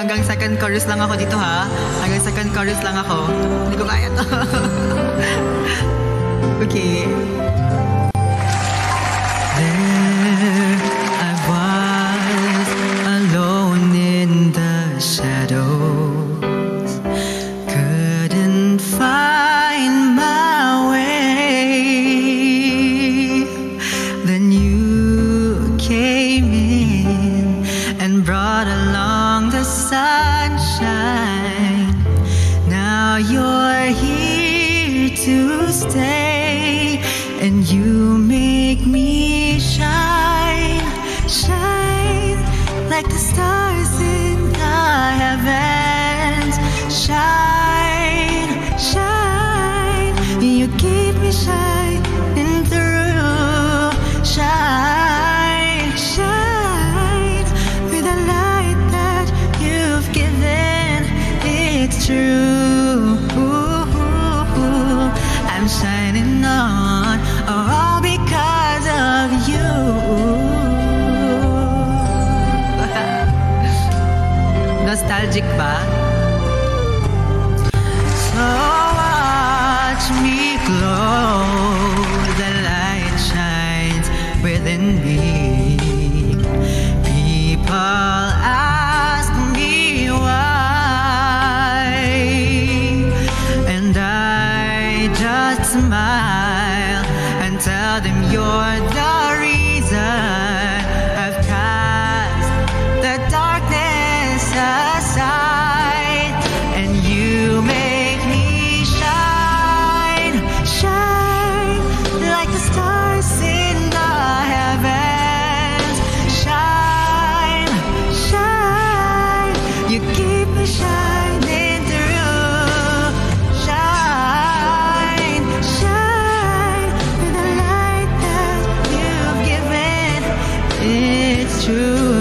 hanggang second chorus lang ako dito ha. Hanggang second chorus lang ako. Hindi ko kaya to. Okay. There I was, alone in the shadows. Couldn't find my way. Then you came in and brought along the sunshine. Now you're here to stay, and you make me shine, shine like the stars in the heavens. Shine, shine, you keep me shining through. Shine, shine with the light that you've given. It's true. I'm shining on, all because of you. Nostalgic ba? So watch me glow, the light shines within me. People ask me why, and I just smile and tell them you're the reason I've cast the darkness aside, and you make me shine, shine like the stars in the heavens. Shine, shine, you keep me shining through. Shine, shine with the light that you've given. It's true.